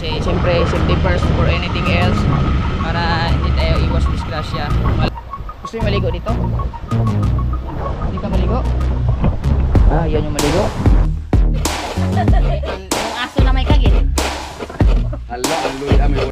kasi siyempre safety first for anything else, para hindi tayo iwas disgrasya. Gusto nyo maligo dito? Hindi ka maligo? Ah, yan yung maligo. Yung aso na may kagit. Allah, ang luwi amin.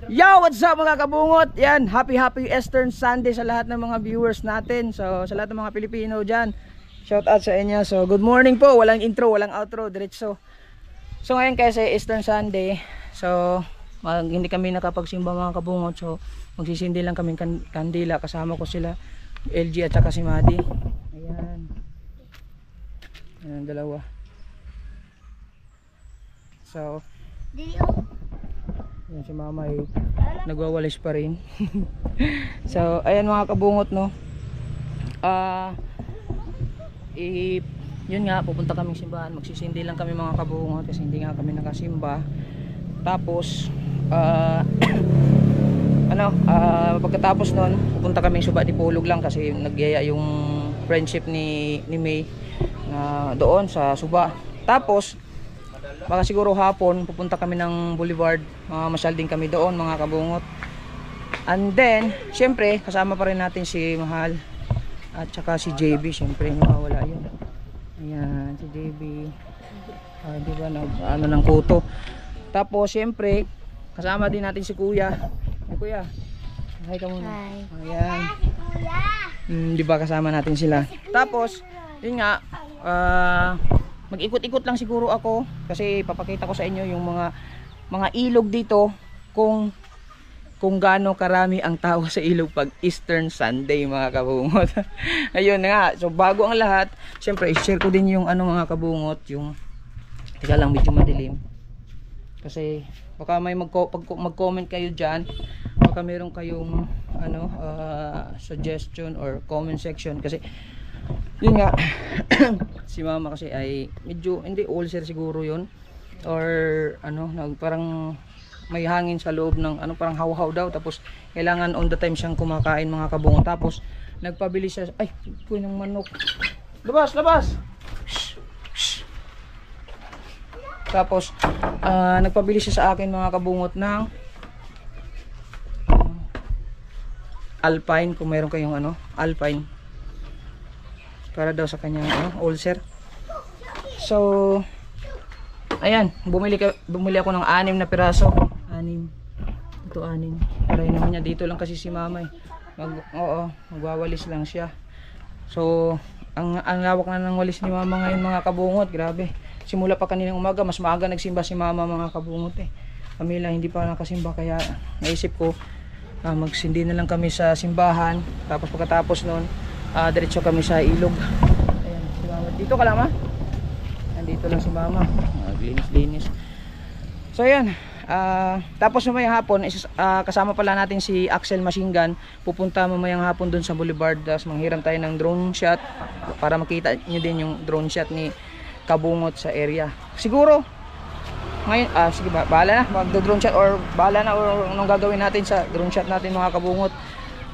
Yo, what's up mga kabungot? Yan, happy Eastern Sunday sa lahat ng mga viewers natin. So, sa lahat ng mga Pilipino dyan, shout out sa inyo. So, good morning po. Walang intro, walang outro, diretso. So, ngayon kasi Eastern Sunday. So, hindi kami nakapagsimba mga kabungot. So, magsisindi lang kami kandila. Kasama ko sila, LG at saka si Madi. Ayan. Ayan, dalawa. So, yan si mama ay nagwawalis pa rin. So ayan mga kabungot, no, yun nga, pupunta kaming simbahan, magsisindi lang kami mga kabungot kasi hindi nga kami nakasimba. Tapos pagkatapos nun pupunta kaming Suba di Pulog lang kasi nagyaya yung friendship ni May na doon sa Suba. Tapos baka siguro hapon pupunta kami ng Boulevard, masyal din kami doon mga kabungot. And then syempre kasama pa rin natin si Mahal at saka si JB, syempre nawawala yun. Ayan si JB, di ba ano ng kuto. Tapos syempre kasama din natin si Kuya. Ay Kuya, hi ka muna. Hi. Ayan, di ba kasama natin sila. Tapos yun nga, mag-ikot-ikot lang siguro ako kasi papakita ko sa inyo yung mga ilog dito, kung gaano karami ang tao sa ilog pag Eastern Sunday mga kabungot. Ayun nga, so bago ang lahat, syempre i-share ko din yung mga kabungot, yung teka lang, medyo madilim kasi baka may mag-comment kayo dyan, baka meron kayong suggestion or comment section kasi yun nga si mama kasi ay medyo hindi ulcer siguro yun, or parang may hangin sa loob ng parang hawhaw daw, tapos kailangan on the time siyang kumakain mga kabungot. Tapos nagpabili siya, ay kuy ng manok, labas. Shh, shh. Tapos nagpabili siya sa akin mga kabungot ng Alpine, kung meron kayong Alpine, para daw sa kanyang ulcer. So ayan, bumili ako ng 6 na piraso. 6. Ito 6. Para naman niya dito lang kasi si mama eh. Magwawalis lang siya. So ang lawak na ng walis ni mama ngayon mga kabungot, grabe. Simula pa kaninang umaga, mas maaga nagsimba si mama mga kabungot eh. Kami lang hindi pa nakasimba, kaya naisip ko magsindi na lang kami sa simbahan. Tapos pagkatapos noon diretso kami sa ilog. Ayan, si mama. Dito ka lang ma? Nandito lang si mama. Linis. So ayan. Tapos mamayang hapon, kasama pala natin si Axel Machine Gun. Pupunta mamayang hapon dun sa Boulevard. Tapos manghiram tayo ng drone shot para makita nyo din yung drone shot ni Kabungot sa area. Siguro ngayon, sige ba, bahala na magdo-drone shot, or bahala na or anong gagawin natin sa drone shot natin mga kabungot.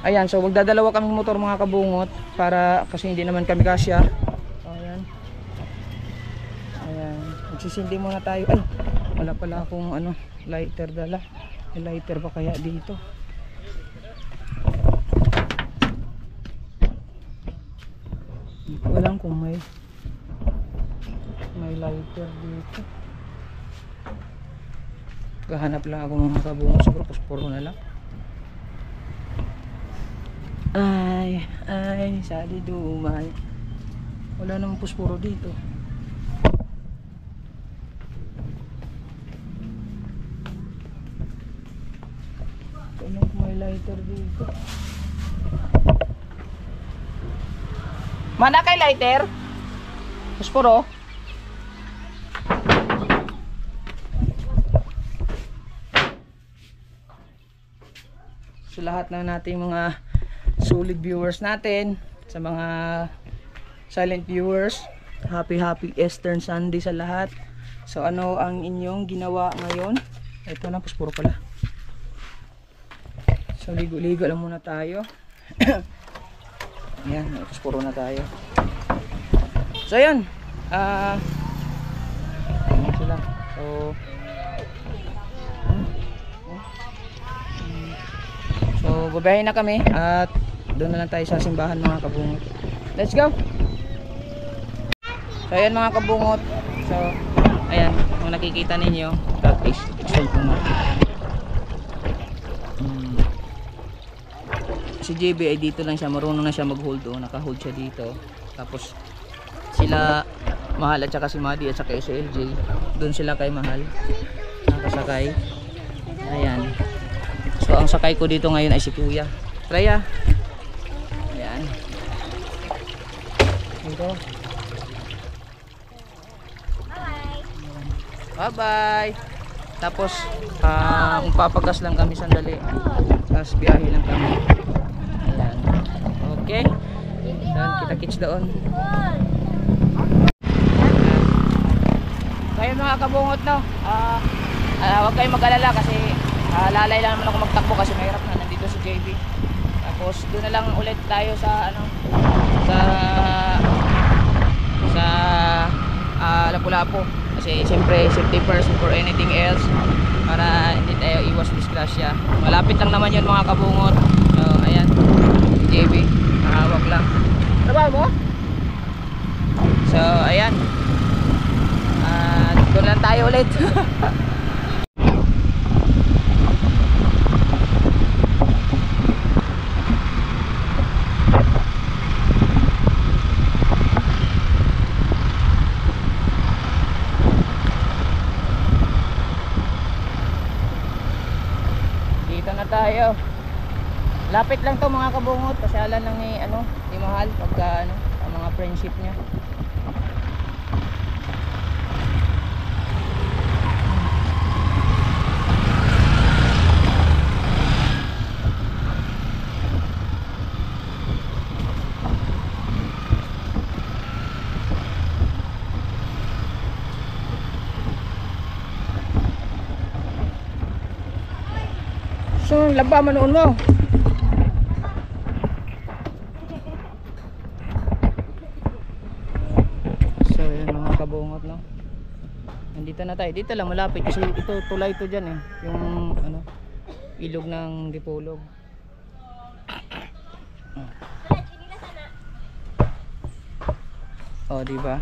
Ayan, so magdadalawa kaming motor mga kabungot para kasi hindi naman kami kasya. So ayan. Ayan, magsisindi muna tayo. Ay, wala pala akong lighter dala. May lighter ba kaya dito? Walang kung may lighter dito. Gahanap lang ako mga kabungot, siguro pusporo na lang. Ay, sali dumay. Wala namang pusporo dito. Tanong may lighter dito. Mana kay lighter? Pusporo? So lahat na nating mga solid viewers natin, sa mga silent viewers, happy Eastern Sunday sa lahat. So ano ang inyong ginawa ngayon? Ito na, puspuro pala. So ligo-ligo lang muna tayo. Ayan, puspuro na tayo. So ayan, Ayan sila. So babayahin na kami at doon na lang tayo sa simbahan mga kabungot. Let's go. So ayan mga kabungot. So ayan, kung nakikita ninyo, practice extend ko na. Si JB ay dito lang siya, marunong na siya mag-hold, naka-hold siya dito. Tapos sila Mahal at saka si Madi at saka si LJ, doon sila kay Mahal nakasakay. Ayan. So ang sakay ko dito ngayon ay si Kuya Traya. Ayan. Dito. Bye bye. Tapos magpapagas lang kami sandali. Tapos biyahe lang kami. Ayan. Okay. Dan kita kits doon. So ayun mga kabungot, no. Huwag kayong mag-alala kasi lalay lang naman ako magtakbo kasi mahirap na nandito si JB. Tapos doon na lang ulit tayo sa Lapu-Lapu kasi siyempre safety first before anything else, para hindi tayo iwas disgrasya. Malapit lang naman yun mga kabungot. So ayan, JB nakahawak lang. Trabaho mo? So ayan, doon lang tayo ulit. Tayo. Lapit lang to mga kabungot, pasyalan lang ni ni Mahal pagka ang mga friendship niya. So, laba manoon mo. So, yan mga kabungot, no. Nandito na tayo. Dito lang malapit kasi ito tulay to diyan eh. Yung ilog ng Dipolog. Oh, di ba?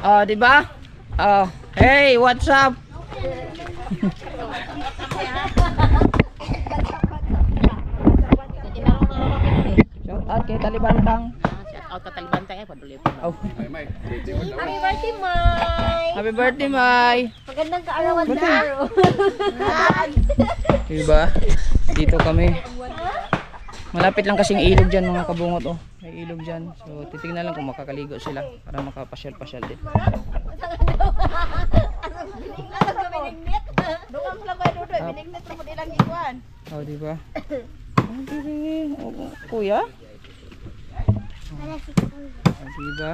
Oh, di ba? Oh, hey, what's up? Shout out kay Talibantang. Shout out kay Talibantang paduli po. Oh. Happy birthday, Mai. Happy birthday, Mai. Magandang kaarawan sa araw. Diba? Dito kami. Malapit lang kasing ilog dyan mga kabungot, oh. May ilog dyan. So titingnan lang kung makakaligo sila para makapasyal-pasyal din. Oh, diba? Kuya? Oh, diba?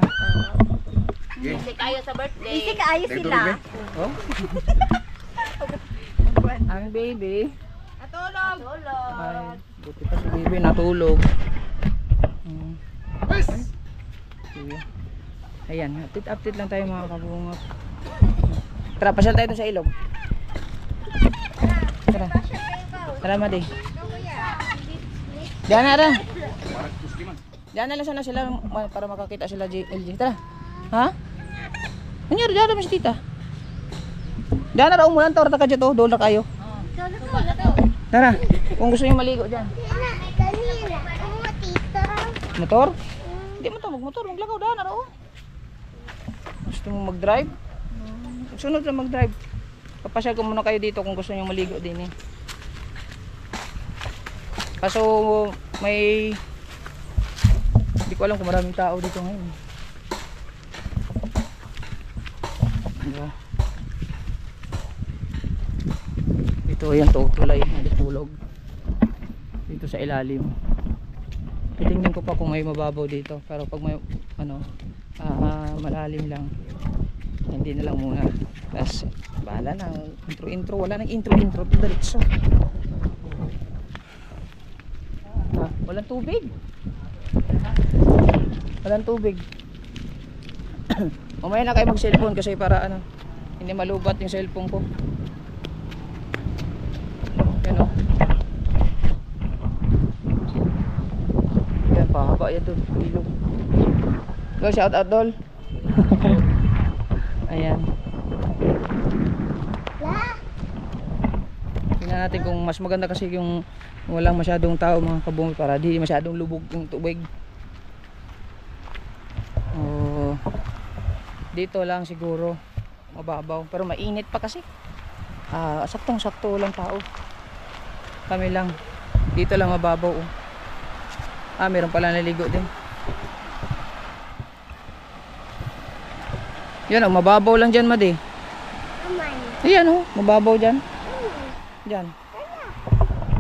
Hindi kayo sa birthday. Isi kaayos sila. Oh? Ang baby. Natulog. Ay, buti pa si baby natulog. Sige. Ayan, update lang tayo mga kabungot. Tara, pasyal tayo dun sa ilog. Tara. Tara, Madi. Diyan na rin. Diyan na lang sana sila para makakita sila LG. Tara. Ha? Nangyari, diyan na si tita. Diyan na raw umulan, tawar na ka dyan to. Doon na kayo. Tara, kung gusto nyo maligo dyan. Motor? Hindi mo ito magmotor, maglakaw daan na raw. Gusto mo mag-drive? Sunod na mag-drive. Papasyal ko muna kayo dito kung gusto nyo maligo din eh. Kaso may hindi ko alam kung maraming tao dito ngayon. Diba? Ito yan to, tulay ng Dipolog. Dito sa ilalim. Titingnan ko pa kung may mababaw dito, pero pag may malalim lang, hindi na lang muna. Tapos bahala na, intro, wala nang intro, diretso. Walang tubig. Walang tubig. Mamaya na kayo mag-cellphone kasi para ano, hindi malubat yung cellphone ko. Yan o. Yan, pahaba yan doon. Ilog. Dol, shout out Dol. Ayan. Tingnan natin kung mas maganda kasi yung walang masyadong tao mga kabungit para di masyadong lubog yung tubig. Oh, dito lang siguro mababaw pero mainit pa kasi. Saktong sakto lang tao. Kami lang. Dito lang mababaw. Meron pala naligo din. Yan mababaw lang dyan, Madi. Ayan mababaw dyan. Dyan.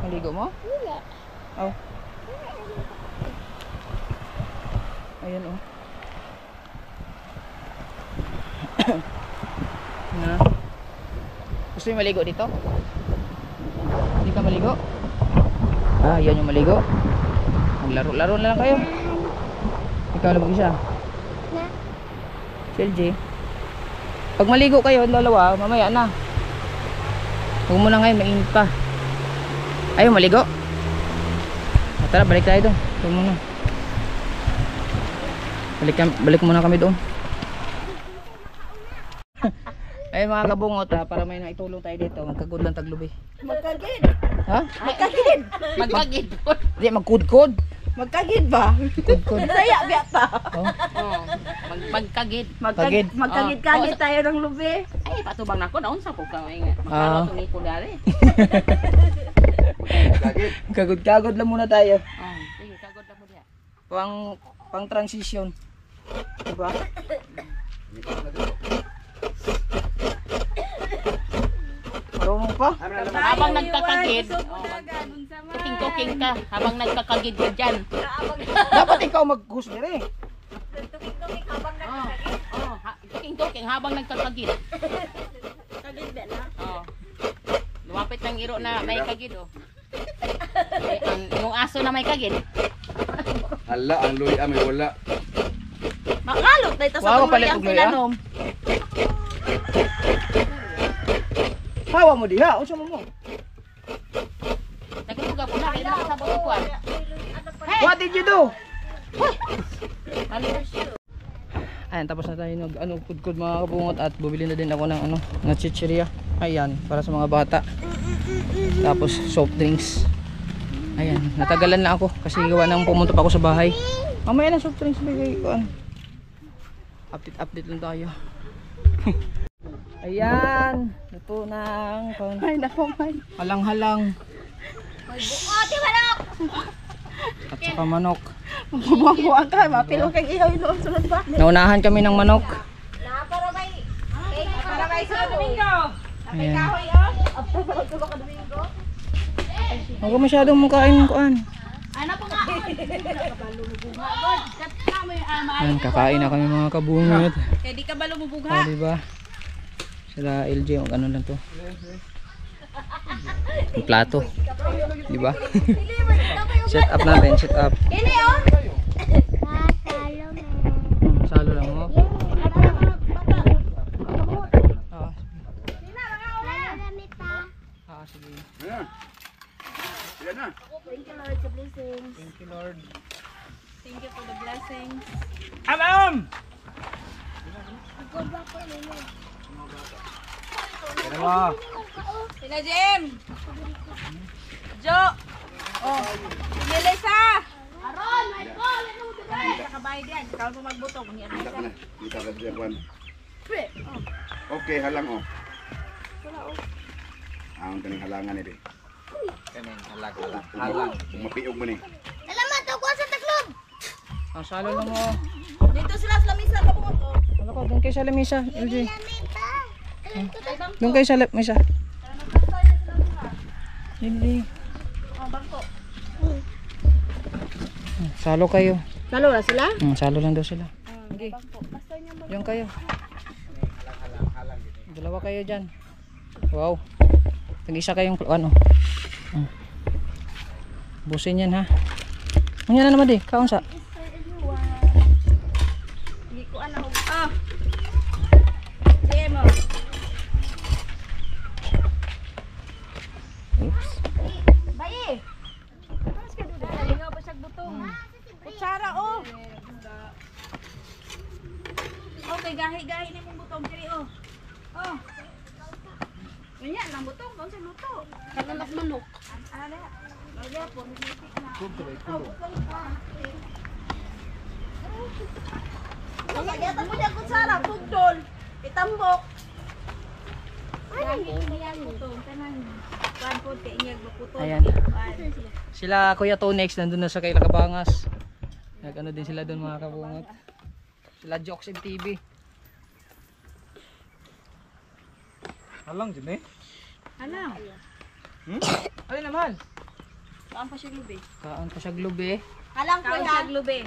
Maligo mo? Oh. Ayan Na. Gusto yung maligo dito? Hindi ka maligo? Yan yung maligo. Maglaro-laro na lang kayo. Ikaw lang mag-isa. Si LJ. Pag maligo kayo, dalawa, mamaya na. Huwag mo na ngayon, mainit pa. Ayaw maligo. Tara, balik tayo doon. Huwag mo na. Balik muna kami doon. Ay mga kabungot para may naitulong tayo dito. Magkagod lang taglubi. Magkagid. Ha? Magkagid. Magkagid. Hindi, magkudkod. Magkagid ba? Kudkod. Saya biyata. Magkagid. Kagid. Magkagid-kagid tayo ng lubi. Ay, patubang na ko. Naon sa po ka. Makalaw itong ipon dali. Kagod-kagod lang muna tayo. Sige, kagod na mo diya. Pang transition. Diba? Marunong pa. Habang nagkakagid, tuking-tuking ka. Habang nagkakagid ka dyan. Dapat ikaw mag-host dire. Tuking-tuking habang nagkakagid. Kagid ba na? Lumapit ng iro na may kagid yung aso na may kagid. Hala, ang luya may wala. Makalot na ito sa Wow, tumuloy palit ang og luya. tinanom. Hawa mo diha. Unsa mo mo? Nagluga po na. Kaya sa bukuan. What did you do? Ayan, tapos na tayo kudkod mga kabungot at bumili na din ako ng na chichirya. Ayan, para sa mga bata. Tapos soft drinks. Ayan, natagalan na ako kasi gawa nang pumunta pa ako sa bahay. Mamaya na soft drinks bigay ko. Update lang tayo. Ayan, luto ng Ay, nako man. halang-halang. Bukote manok. At saka manok. Bubuang ka, mapilong kang ihaw noon sunod ba? Naunahan kami ng manok. Para may sa Domingo. Ayan. Para tulo ka Domingo. Huwag ka masyadong makain kuan. Ano po nga? Ayan, kakain na kami mga kabungot. Kaya di ka ba lumubugha? Diba? Sila LJ, ano lang to. Yung plato. Diba? Set up natin, set up. Ini oh. Salo lang mo. Sige. Ayan. Yan na. Thank you Lord sa blessings. Thank you Lord. Thank you for the blessings. Alam! Kaya mo. Sina Jim. Jo. Oh. Melissa. Aron, my call. Ano mo dito? Kabayad yan. Ikaw mo magbutong. Ni Kita ka na. Kita ka dyan, Juan. Pre. Okay, halang oh. Ang taning halangan ito. Kanin, halang. Mapiog mo ni. Salamat ako sa taklob. Salo lang mo. Dito sila sa lamisa ka po to. Ano ko, doon kayo sa lamisa, LJ. Doon kayo sa lamisa. Hindi. Oh, bangko. Salo kayo. Salo na sila? Salo lang daw sila. Okay. Yung kayo. Dalawa kayo dyan. Wow. Tag-isa kayong ano. Busin yan ha. Ano na naman di? Kaon sa? Hindi ko alam. Ah. Demo. Oops. Bayi. Mas ka dito. Lingaw pa siya butong. Kutsara oh. Okay, gahi-gahi na mong butong diri oh. Oh. Ganyan lang butong, doon sa luto. Kananak manok. Ala. Lagya po, nilitik na. Lagyan mo dyan kutsara, tugdol, itambok. Gahi niyan butong, tanan. Kuan po, kainyag baputol. Ayan. Sila Kuya Tonex nandun na sa kay Lakabangas. Nag-ano din sila doon mga kabungot. Sila Jokes TV. Halang dyan eh. Alam. Alin naman? Kaan pa siya lubi. Kaan pa siya globe. Halang ko siya lubi.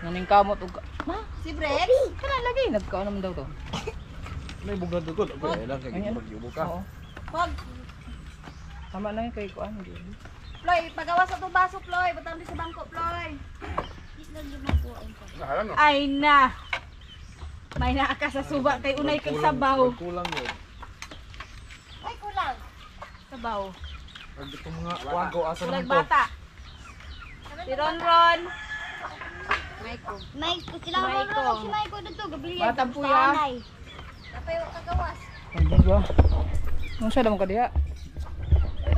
Naning kamot ug Si Brex. kana lagi nagkaon naman daw to. May bugad ko. Okay lang kaya mag-iubo ka. Oo. Wag. Tama na yun kay kuan. Ploy, pagawa sa itong baso, Ploy. Batang di sa bangko, Ploy. Halang oh. Ay na. May naa ka sa suba kay unay kag sabaw. Kulang yun. Ay, kulang. Sabaw. Pag itong mga wago, asa Kulang naman to? bata. Si Ronron. Maiko. Maiko, sila Maiko. Maiko. Si Maiko dito, gabilihan. Batang puya. Tapay kagawas. Ano ba? Ano sa damo ka diha?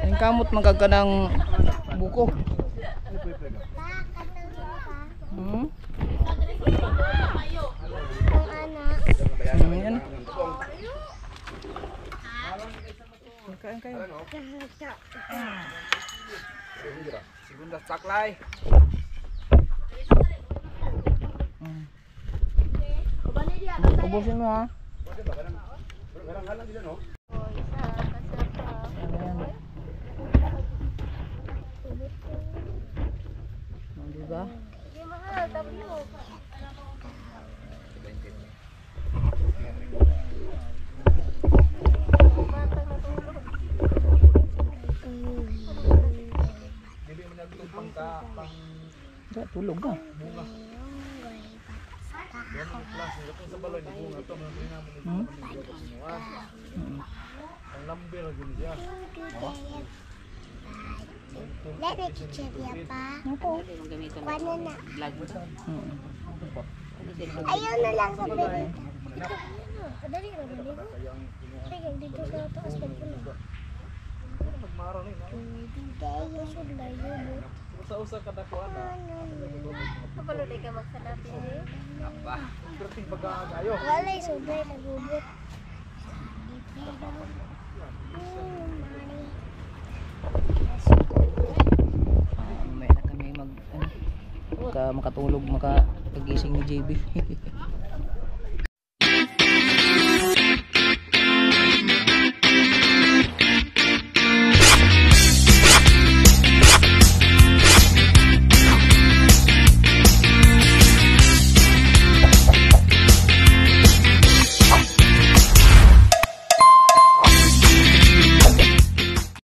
Ang kamot magagkanang buko. Hmm? Ang anak. Yan. Kain kayo. Segunda saklay. Ubusin mo ha. Halang dyan oh. Ayan. Diba? Mahal, tablo. Hindi, tulog na. Hmm? Ang lambe lang yun siya. Lebe chichirya pa. Kuha na. Hmm. Ayaw na lang sa pwede. Ito, kadali na maligo. Kaya dito sa taas ng puno. Dahil yun layo. Usa-usa ka dakuan na. Kapalulay ka magsalapin eh. Perting pagkakayo. Walay, sobrang nagubot. May na kami makatulog, makapagising ni JB.